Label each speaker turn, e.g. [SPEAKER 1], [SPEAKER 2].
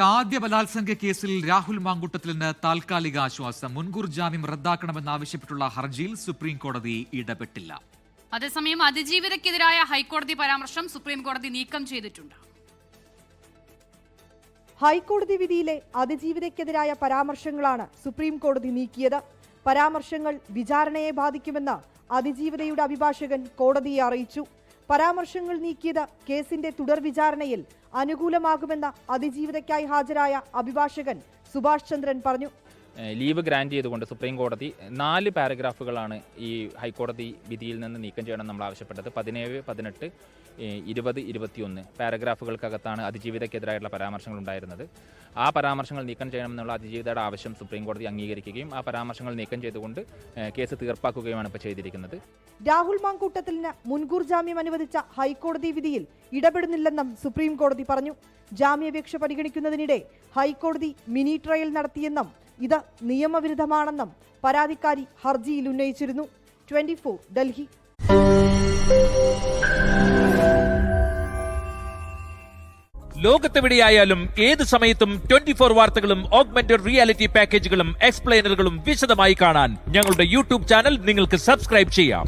[SPEAKER 1] ആദ്യ ബലാത്സംഗ കേസിൽ രാഹുൽ മാങ്കൂട്ടത്തിലിന് താൽക്കാലിക ആശ്വാസം. മുൻകൂർ ജാമ്യം റദ്ദാക്കണമെന്നാവശ്യപ്പെട്ടുള്ള ഹർജിയിൽ സുപ്രീം കോടതി ഇടപെട്ടില്ല.
[SPEAKER 2] അതേസമയം അതിജീവിതയ്ക്കെതിരായ ഹൈക്കോടതി പരാമർശം സുപ്രീം കോടതി നീക്കം ചെയ്തിട്ടുണ്ട്.
[SPEAKER 3] ഹൈക്കോടതി വിധിയിലെ അതിജീവിതയ്ക്കെതിരായ പരാമർശങ്ങളാണ് സുപ്രീം കോടതി നീക്കിയത്. പരാമർശങ്ങൾ വിചാരണയെ ബാധിക്കുമെന്ന് അതിജീവിതയുടെ അഭിഭാഷകൻ കോടതിയെ അറിയിച്ചു. പരാമർശങ്ങൾ നീക്കിയത് കേസിന്റെ തുടർ വിചാരണയിൽ അനുകൂലമാകുമെന്ന് അതിജീവിതയ്ക്കായി ഹാജരായ അഭിഭാഷകൻ സുഭാഷ് ചന്ദ്രൻ പറഞ്ഞു.
[SPEAKER 4] ലീവ് ഗ്രാന്റ് ചെയ്തുകൊണ്ട് സുപ്രീം കോടതി 4 പാരഗ്രാഫുകളാണ് ഈ ഹൈക്കോടതി വിധിയിൽ നിന്ന് നീക്കം ചെയ്യണം നമ്മൾ ആവശ്യപ്പെട്ടത്. 17, 18, 20, 21 പാരഗ്രാഫുകൾക്കകത്താണ് അതിജീവിതയ്ക്കെതിരായിട്ടുള്ള പരാമർശങ്ങൾ ഉണ്ടായിരുന്നത്. ആ പരാമർശങ്ങൾ നീക്കം ചെയ്യണമെന്നുള്ള അതിജീവിതയുടെ ആവശ്യം സുപ്രീം കോടതി അംഗീകരിക്കുകയും ആ പരാമർശങ്ങൾ നീക്കം ചെയ്തുകൊണ്ട് കേസ് തീർപ്പാക്കുകയുമാണ് ഇപ്പോൾ ചെയ്തിരിക്കുന്നത്.
[SPEAKER 3] രാഹുൽ മാങ്കൂട്ടത്തിലിന് മുൻകൂർ ജാമ്യം അനുവദിച്ച ഹൈക്കോടതി വിധിയിൽ ഇടപെടുന്നില്ലെന്നും സുപ്രീം കോടതി പറഞ്ഞു. ജാമ്യാപേക്ഷ പരിഗണിക്കുന്നതിനിടെ ഹൈക്കോടതി മിനി ട്രയൽ നടത്തിയെന്നും ഇത് നിയമവിരുദ്ധമാണെന്നും പരാതിക്കാരി ഹർജിയിൽ ഉന്നയിച്ചിരുന്നു. 24 ഡൽഹി.
[SPEAKER 5] ലോകത്തെവിടെയായാലും ഏത് സമയത്തും 24 വാർത്തകളും ഓഗ്മെന്റഡ് റിയാലിറ്റി പാക്കേജുകളും എക്സ്പ്ലെയിനറുകളും വിശദമായി കാണാൻ ഞങ്ങളുടെ യൂട്യൂബ് ചാനൽ നിങ്ങൾക്ക് സബ്സ്ക്രൈബ് ചെയ്യാം.